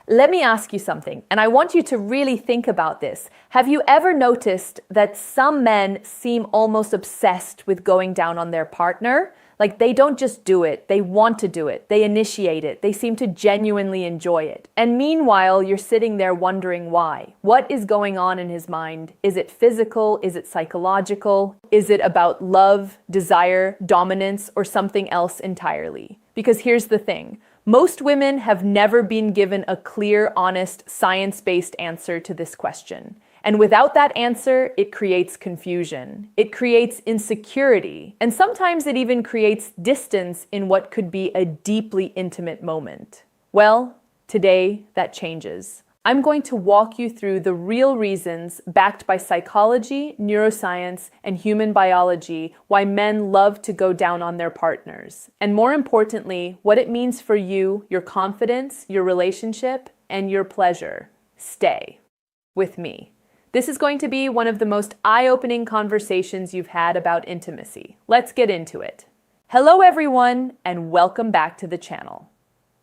Let me ask you something, and I want you to really think about this. Have you ever noticed that some men seem almost obsessed with going down on their partner? Like they don't just do it, they want to do it, they initiate it, they seem to genuinely enjoy it. And meanwhile, you're sitting there wondering why. What is going on in his mind? Is it physical? Is it psychological? Is it about love, desire, dominance, or something else entirely? Because here's the thing. Most women have never been given a clear, honest, science-based answer to this question. And without that answer, it creates confusion. It creates insecurity. And sometimes it even creates distance in what could be a deeply intimate moment. Well, today that changes. I'm going to walk you through the real reasons, backed by psychology, neuroscience, and human biology, why men love to go down on their partners. And more importantly, what it means for you, your confidence, your relationship, and your pleasure. Stay with me. This is going to be one of the most eye-opening conversations you've had about intimacy. Let's get into it. Hello everyone, and welcome back to the channel.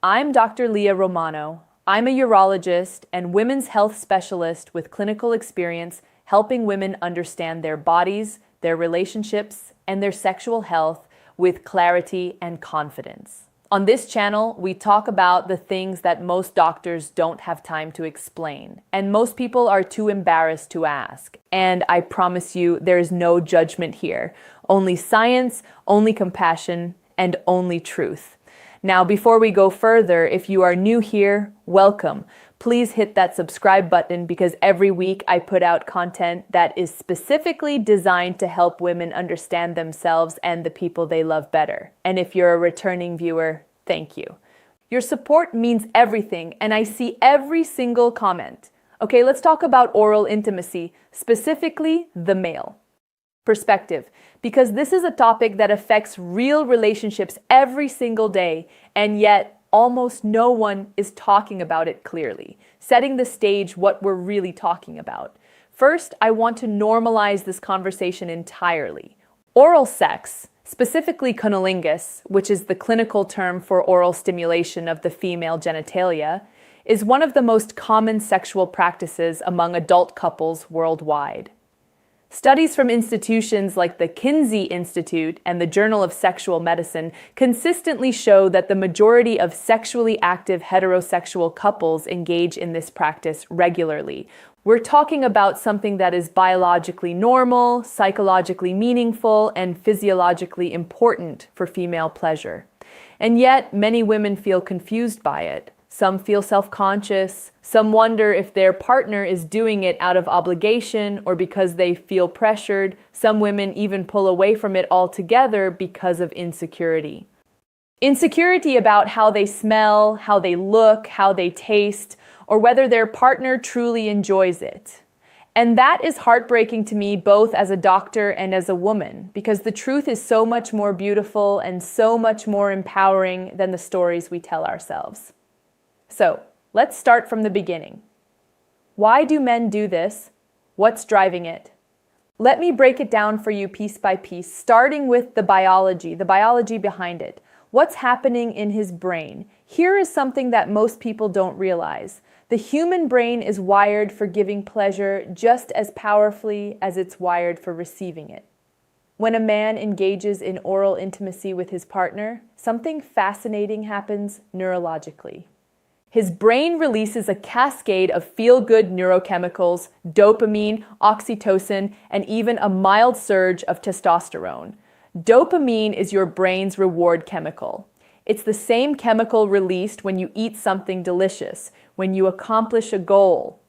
I'm Dr. Leah Romano. I'm a urologist and women's health specialist with clinical experience helping women understand their bodies, their relationships, and their sexual health with clarity and confidence. On this channel, we talk about the things that most doctors don't have time to explain, and most people are too embarrassed to ask. And I promise you, there is no judgment here. Only science, only compassion, and only truth. Now, before we go further, if you are new here, welcome. Please hit that subscribe button because every week I put out content that is specifically designed to help women understand themselves and the people they love better. And if you're a returning viewer, thank you. Your support means everything, and I see every single comment. Okay, let's talk about oral intimacy, specifically the male perspective, because this is a topic that affects real relationships every single day, and yet almost no one is talking about it clearly, setting the stage what we're really talking about. First, I want to normalize this conversation entirely. Oral sex, specifically cunnilingus, which is the clinical term for oral stimulation of the female genitalia, is one of the most common sexual practices among adult couples worldwide. Studies from institutions like the Kinsey Institute and the Journal of Sexual Medicine consistently show that the majority of sexually active heterosexual couples engage in this practice regularly. We're talking about something that is biologically normal, psychologically meaningful, and physiologically important for female pleasure. And yet, many women feel confused by it. Some feel self-conscious. Some wonder if their partner is doing it out of obligation or because they feel pressured. Some women even pull away from it altogether because of insecurity. Insecurity about how they smell, how they look, how they taste, or whether their partner truly enjoys it. And that is heartbreaking to me both as a doctor and as a woman, because the truth is so much more beautiful and so much more empowering than the stories we tell ourselves. So, let's start from the beginning. Why do men do this? What's driving it? Let me break it down for you piece by piece, starting with the biology behind it. What's happening in his brain? Here is something that most people don't realize. The human brain is wired for giving pleasure just as powerfully as it's wired for receiving it. When a man engages in oral intimacy with his partner, something fascinating happens neurologically. His brain releases a cascade of feel-good neurochemicals, dopamine, oxytocin, and even a mild surge of testosterone. Dopamine is your brain's reward chemical. It's the same chemical released when you eat something delicious, when you accomplish a goal,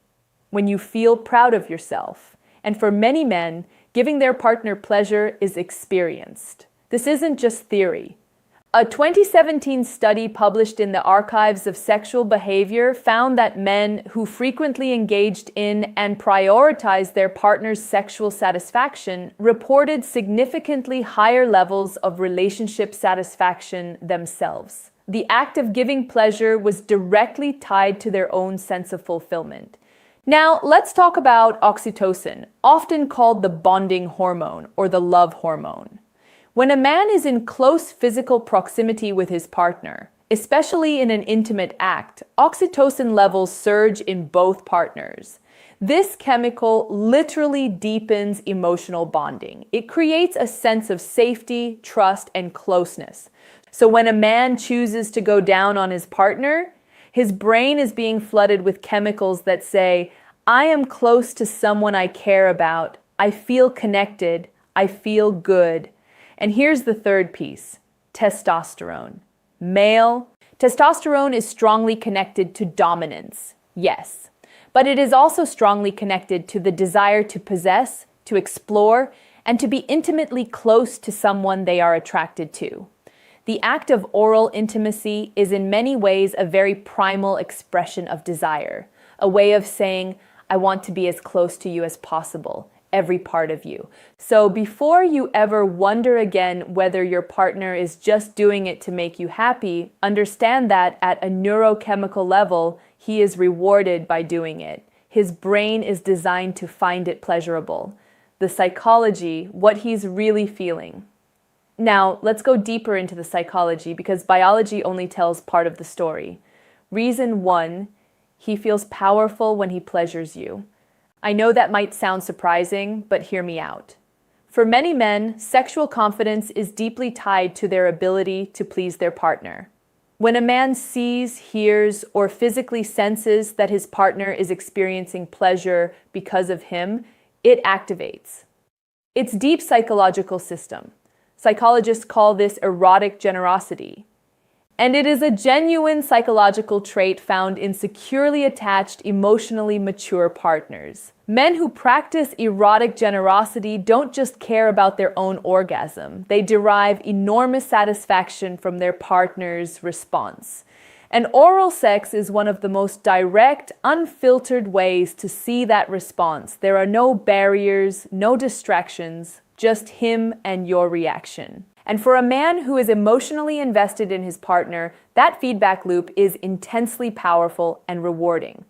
when you feel proud of yourself. And for many men, giving their partner pleasure is experienced. This isn't just theory. A 2017 study published in the Archives of Sexual Behavior found that men who frequently engaged in and prioritized their partner's sexual satisfaction reported significantly higher levels of relationship satisfaction themselves. The act of giving pleasure was directly tied to their own sense of fulfillment. Now, let's talk about oxytocin, often called the bonding hormone or the love hormone. When a man is in close physical proximity with his partner, especially in an intimate act, oxytocin levels surge in both partners. This chemical literally deepens emotional bonding. It creates a sense of safety, trust, and closeness. So when a man chooses to go down on his partner, his brain is being flooded with chemicals that say, I am close to someone I care about, I feel connected, I feel good. And here's the third piece, testosterone. Male. Testosterone is strongly connected to dominance, yes, but it is also strongly connected to the desire to possess, to explore, and to be intimately close to someone they are attracted to. The act of oral intimacy is in many ways a very primal expression of desire, a way of saying, I want to be as close to you as possible, every part of you. So before you ever wonder again whether your partner is just doing it to make you happy, understand that at a neurochemical level, he is rewarded by doing it. His brain is designed to find it pleasurable. The psychology, what he's really feeling. Now, let's go deeper into the psychology because biology only tells part of the story. Reason 1, he feels powerful when he pleasures you. I know that might sound surprising, but hear me out. For many men, sexual confidence is deeply tied to their ability to please their partner. When a man sees, hears, or physically senses that his partner is experiencing pleasure because of him, it activates. It's deep psychological system. Psychologists call this erotic generosity. And it is a genuine psychological trait found in securely attached, emotionally mature partners. Men who practice erotic generosity don't just care about their own orgasm. They derive enormous satisfaction from their partner's response. And oral sex is one of the most direct, unfiltered ways to see that response. There are no barriers, no distractions, just him and your reaction. And for a man who is emotionally invested in his partner, that feedback loop is intensely powerful and rewarding.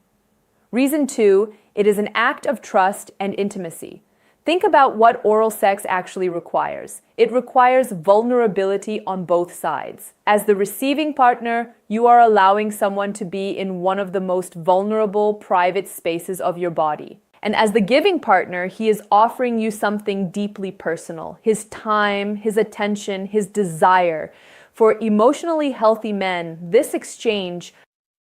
Reason 2, it is an act of trust and intimacy. Think about what oral sex actually requires. It requires vulnerability on both sides. As the receiving partner, you are allowing someone to be in one of the most vulnerable, private spaces of your body. And as the giving partner, he is offering you something deeply personal, his time, his attention, his desire. For emotionally healthy men, this exchange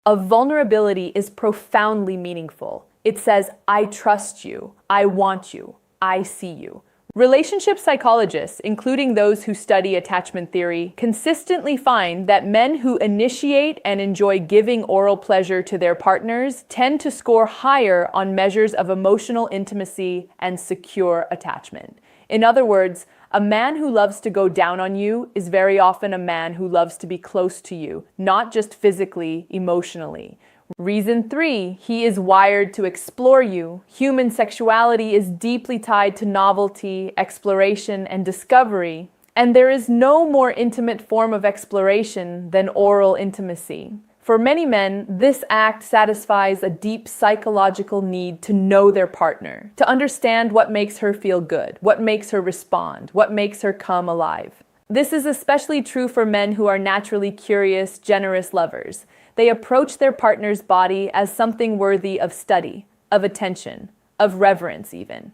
of vulnerability is profoundly meaningful. It says, I trust you, I want you, I see you. Relationship psychologists, including those who study attachment theory, consistently find that men who initiate and enjoy giving oral pleasure to their partners tend to score higher on measures of emotional intimacy and secure attachment. In other words, a man who loves to go down on you is very often a man who loves to be close to you, not just physically, emotionally. Reason 3, he is wired to explore you. Human sexuality is deeply tied to novelty, exploration, and discovery. And there is no more intimate form of exploration than oral intimacy. For many men, this act satisfies a deep psychological need to know their partner, to understand what makes her feel good, what makes her respond, what makes her come alive. This is especially true for men who are naturally curious, generous lovers. They approach their partner's body as something worthy of study, of attention, of reverence even.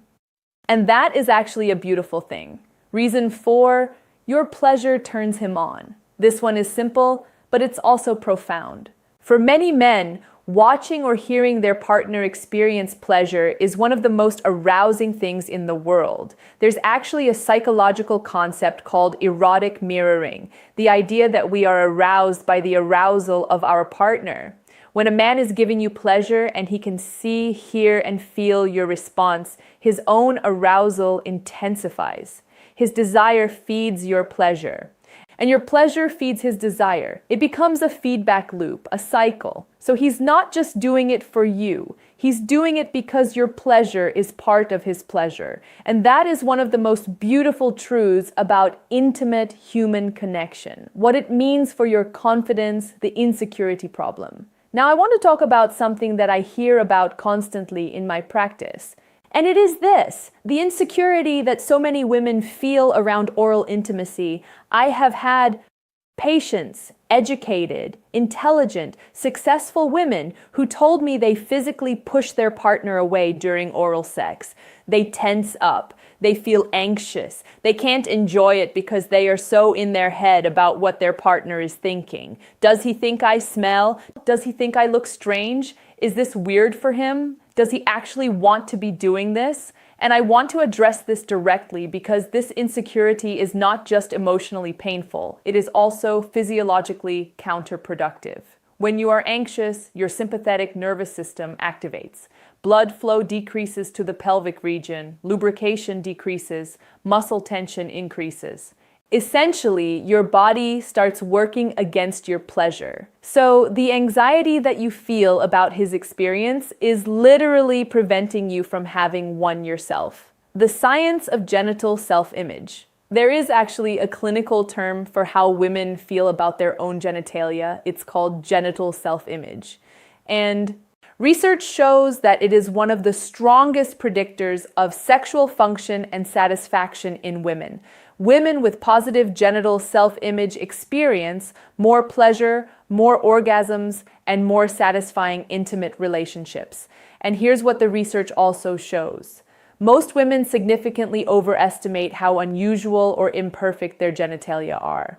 And that is actually a beautiful thing. Reason 4, your pleasure turns him on. This one is simple, but it's also profound. For many men, watching or hearing their partner experience pleasure is one of the most arousing things in the world. There's actually a psychological concept called erotic mirroring, the idea that we are aroused by the arousal of our partner. When a man is giving you pleasure and he can see, hear, and feel your response, his own arousal intensifies. His desire feeds your pleasure. And your pleasure feeds his desire. It becomes a feedback loop, a cycle. So he's not just doing it for you. He's doing it because your pleasure is part of his pleasure. And that is one of the most beautiful truths about intimate human connection. What it means for your confidence, the insecurity problem. Now I want to talk about something that I hear about constantly in my practice. And it is this, the insecurity that so many women feel around oral intimacy. I have had Patients, educated, intelligent, successful women who told me they physically push their partner away during oral sex. They tense up. They feel anxious. They can't enjoy it because they are so in their head about what their partner is thinking. Does he think I smell? Does he think I look strange? Is this weird for him? Does he actually want to be doing this? And I want to address this directly because this insecurity is not just emotionally painful, it is also physiologically counterproductive. When you are anxious, your sympathetic nervous system activates. Blood flow decreases to the pelvic region, lubrication decreases, muscle tension increases. Essentially, your body starts working against your pleasure. So the anxiety that you feel about his experience is literally preventing you from having one yourself. The science of genital self-image. There is actually a clinical term for how women feel about their own genitalia. It's called genital self-image. And research shows that it is one of the strongest predictors of sexual function and satisfaction in women. Women with positive genital self-image experience more pleasure, more orgasms, and more satisfying intimate relationships. And here's what the research also shows. Most women significantly overestimate how unusual or imperfect their genitalia are.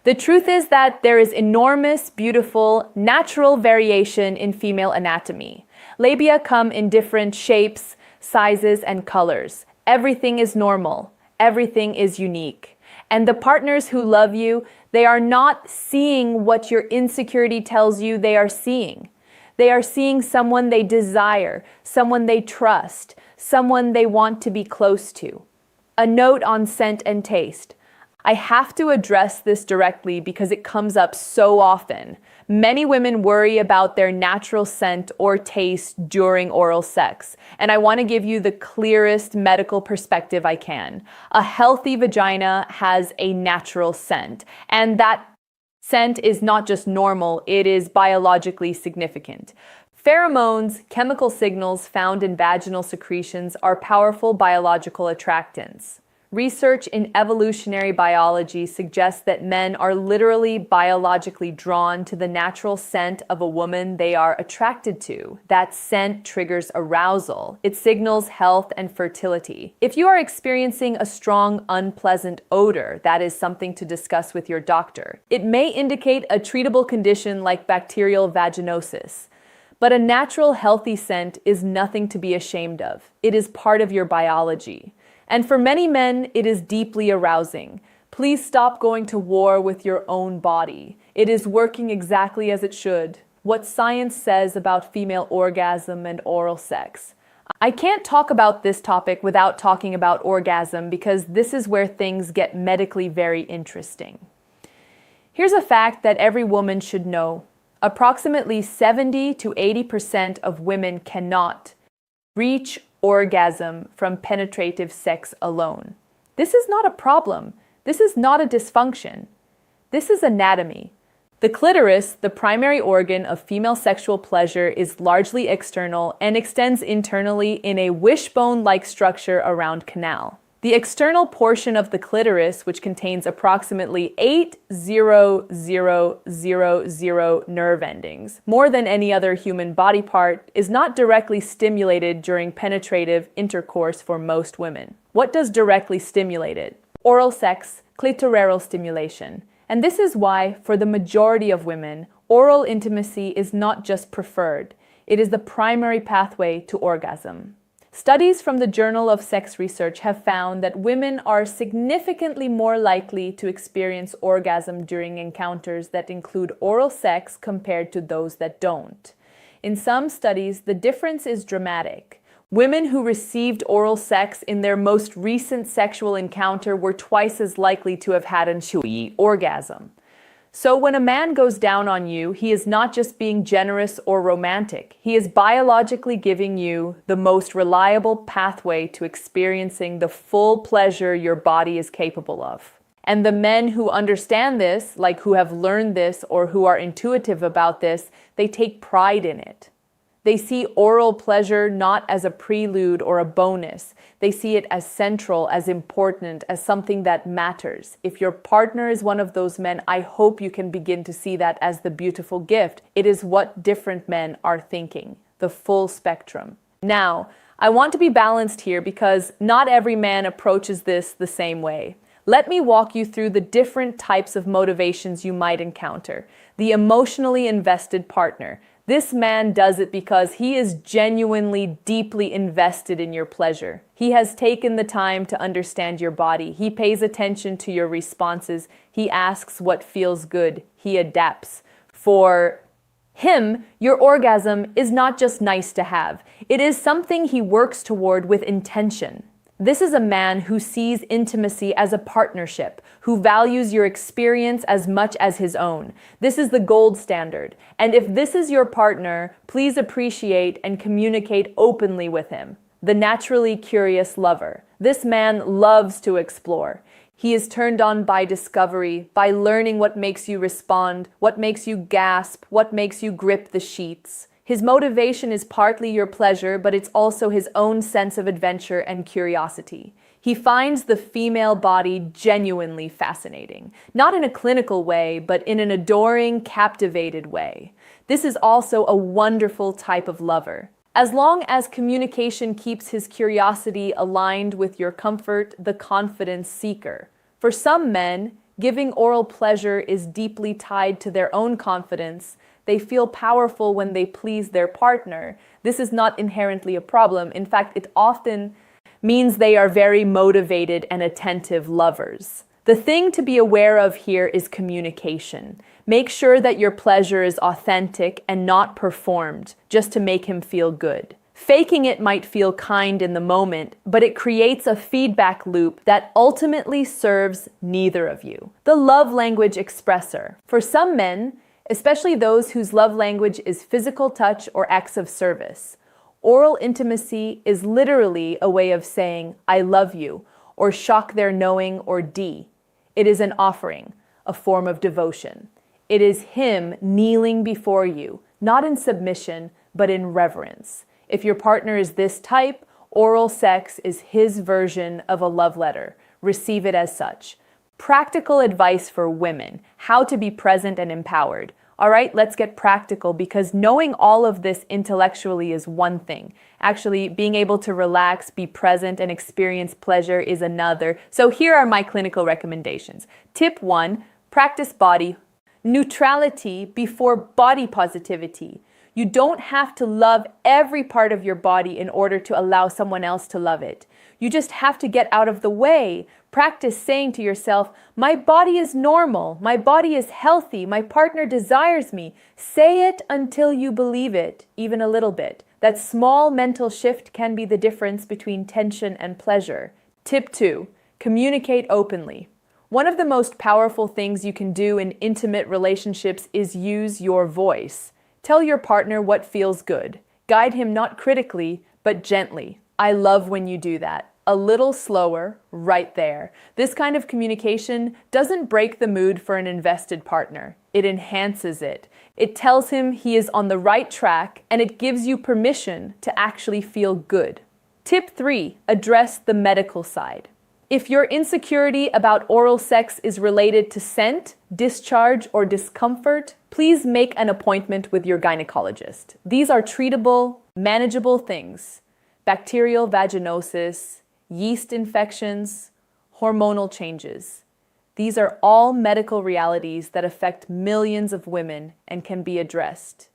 The truth is that there is enormous, beautiful, natural variation in female anatomy. Labia come in different shapes, sizes, and colors. Everything is normal. Everything is unique. And the partners who love you, they are not seeing what your insecurity tells you they are seeing. They are seeing someone they desire, someone they trust, someone they want to be close to. A note on scent and taste. I have to address this directly because it comes up so often. Many women worry about their natural scent or taste during oral sex, and I want to give you the clearest medical perspective I can. A healthy vagina has a natural scent, and that scent is not just normal, it is biologically significant. Pheromones, chemical signals found in vaginal secretions, are powerful biological attractants. Research in evolutionary biology suggests that men are literally biologically drawn to the natural scent of a woman they are attracted to. That scent triggers arousal. It signals health and fertility. If you are experiencing a strong, unpleasant odor, that is something to discuss with your doctor. It may indicate a treatable condition like bacterial vaginosis. But a natural, healthy scent is nothing to be ashamed of. It is part of your biology. And for many men, it is deeply arousing. Please stop going to war with your own body. It is working exactly as it should. What science says about female orgasm and oral sex. I can't talk about this topic without talking about orgasm because this is where things get medically very interesting. Here's a fact that every woman should know. Approximately 70 to 80% of women cannot reach orgasm from penetrative sex alone. This is not a problem. This is not a dysfunction. This is anatomy. The clitoris, the primary organ of female sexual pleasure, is largely external and extends internally in a wishbone-like structure around canal. The external portion of the clitoris, which contains approximately 8,000 nerve endings, more than any other human body part, is not directly stimulated during penetrative intercourse for most women. What does directly stimulate it? Oral sex, clitoral stimulation. And this is why, for the majority of women, oral intimacy is not just preferred, it is the primary pathway to orgasm. Studies from the Journal of Sex Research have found that women are significantly more likely to experience orgasm during encounters that include oral sex compared to those that don't. In some studies, the difference is dramatic. Women who received oral sex in their most recent sexual encounter were twice as likely to have had an orgasm. So when a man goes down on you, he is not just being generous or romantic. He is biologically giving you the most reliable pathway to experiencing the full pleasure your body is capable of. And the men who understand this, like who have learned this or who are intuitive about this, they take pride in it. They see oral pleasure not as a prelude or a bonus. They see it as central, as important, as something that matters. If your partner is one of those men, I hope you can begin to see that as the beautiful gift. It is what different men are thinking, the full spectrum. Now, I want to be balanced here because not every man approaches this the same way. Let me walk you through the different types of motivations you might encounter. The emotionally invested partner. This man does it because he is genuinely, deeply invested in your pleasure. He has taken the time to understand your body. He pays attention to your responses. He asks what feels good. He adapts. For him, your orgasm is not just nice to have. It is something he works toward with intention. This is a man who sees intimacy as a partnership, who values your experience as much as his own. This is the gold standard. And if this is your partner, please appreciate and communicate openly with him. The naturally curious lover. This man loves to explore. He is turned on by discovery, by learning what makes you respond, what makes you gasp, what makes you grip the sheets. His motivation is partly your pleasure, but it's also his own sense of adventure and curiosity. He finds the female body genuinely fascinating, not in a clinical way, but in an adoring, captivated way. This is also a wonderful type of lover. As long as communication keeps his curiosity aligned with your comfort, the confidence seeker. For some men, giving oral pleasure is deeply tied to their own confidence. They feel powerful when they please their partner. This is not inherently a problem. In fact, it often means they are very motivated and attentive lovers. The thing to be aware of here is communication. Make sure that your pleasure is authentic and not performed just to make him feel good. Faking it might feel kind in the moment, but it creates a feedback loop that ultimately serves neither of you. The love language expressor. For some men, especially those whose love language is physical touch or acts of service, oral intimacy is literally a way of saying, I love you, or shock their knowing, or D. It is an offering, a form of devotion. It is him kneeling before you, not in submission, but in reverence. If your partner is this type, oral sex is his version of a love letter. Receive it as such. Practical advice for women, how to be present and empowered. All right, let's get practical because knowing all of this intellectually is one thing. Actually, being able to relax, be present, and experience pleasure is another. So here are my clinical recommendations. Tip 1, practice body neutrality before body positivity. You don't have to love every part of your body in order to allow someone else to love it. You just have to get out of the way. Practice saying to yourself, my body is normal, my body is healthy, my partner desires me. Say it until you believe it, even a little bit. That small mental shift can be the difference between tension and pleasure. Tip 2, communicate openly. One of the most powerful things you can do in intimate relationships is use your voice. Tell your partner what feels good. Guide him not critically, but gently. I love when you do that. A little slower, right there. This kind of communication doesn't break the mood for an invested partner. It enhances it. It tells him he is on the right track, and it gives you permission to actually feel good. Tip 3, address the medical side. If your insecurity about oral sex is related to scent, discharge, or discomfort, please make an appointment with your gynecologist. These are treatable, manageable things. Bacterial vaginosis, yeast infections, hormonal changes. These are all medical realities that affect millions of women and can be addressed.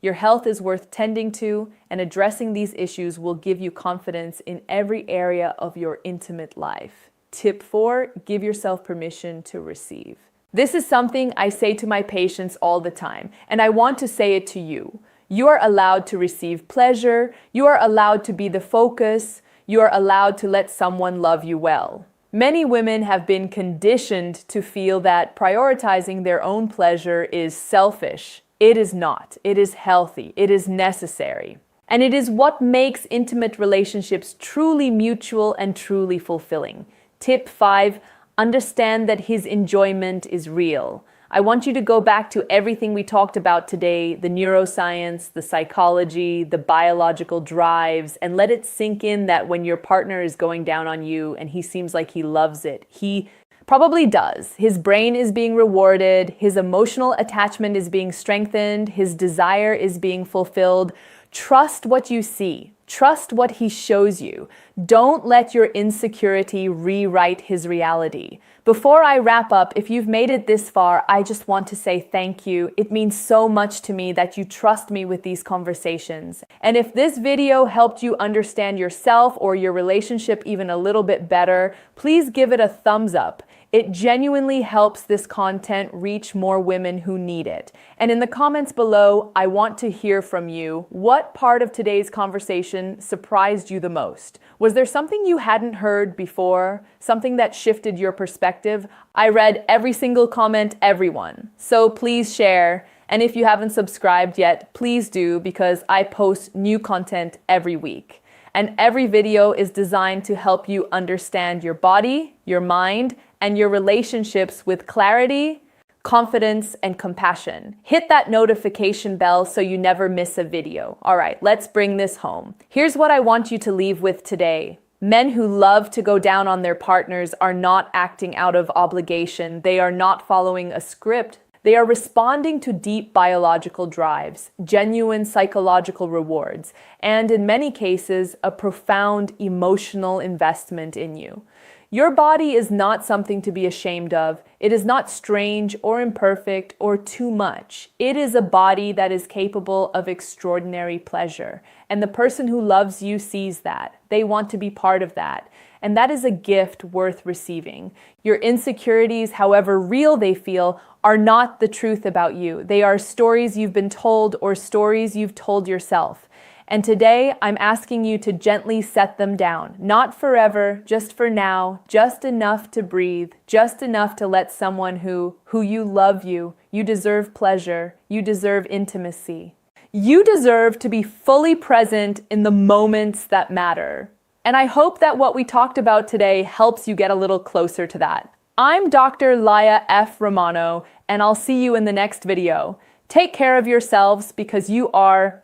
Your health is worth tending to, and addressing these issues will give you confidence in every area of your intimate life. Tip 4, give yourself permission to receive. This is something I say to my patients all the time, and I want to say it to you. You are allowed to receive pleasure. You are allowed to be the focus. You are allowed to let someone love you well. Many women have been conditioned to feel that prioritizing their own pleasure is selfish. It is not. It is healthy. It is necessary. And it is what makes intimate relationships truly mutual and truly fulfilling. Tip 5, understand that his enjoyment is real. I want you to go back to everything we talked about today, the neuroscience, the psychology, the biological drives, and let it sink in that when your partner is going down on you and he seems like he loves it, he probably does. His brain is being rewarded, his emotional attachment is being strengthened, his desire is being fulfilled. Trust what you see. Trust what he shows you. Don't let your insecurity rewrite his reality. Before I wrap up, if you've made it this far, I just want to say thank you. It means so much to me that you trust me with these conversations. And if this video helped you understand yourself or your relationship even a little bit better, please give it a thumbs up. It genuinely helps this content reach more women who need it. And in the comments below, I want to hear from you. What part of today's conversation surprised you the most? Was there something you hadn't heard before? Something that shifted your perspective? I read every single comment, everyone. So please share. And if you haven't subscribed yet, please do, because I post new content every week. And every video is designed to help you understand your body, your mind, and your relationships with clarity, confidence, and compassion. Hit that notification bell so you never miss a video. All right, let's bring this home. Here's what I want you to leave with today. Men who love to go down on their partners are not acting out of obligation. They are not following a script. They are responding to deep biological drives, genuine psychological rewards, and in many cases, a profound emotional investment in you. Your body is not something to be ashamed of. It is not strange or imperfect or too much. It is a body that is capable of extraordinary pleasure. And the person who loves you sees that. They want to be part of that. And that is a gift worth receiving. Your insecurities, however real they feel, are not the truth about you. They are stories you've been told or stories you've told yourself. And today, I'm asking you to gently set them down. Not forever, just for now, just enough to breathe, just enough to let someone who you love you deserve pleasure, you deserve intimacy. You deserve to be fully present in the moments that matter. And I hope that what we talked about today helps you get a little closer to that. I'm Dr. Laya F. Romano, and I'll see you in the next video. Take care of yourselves because you are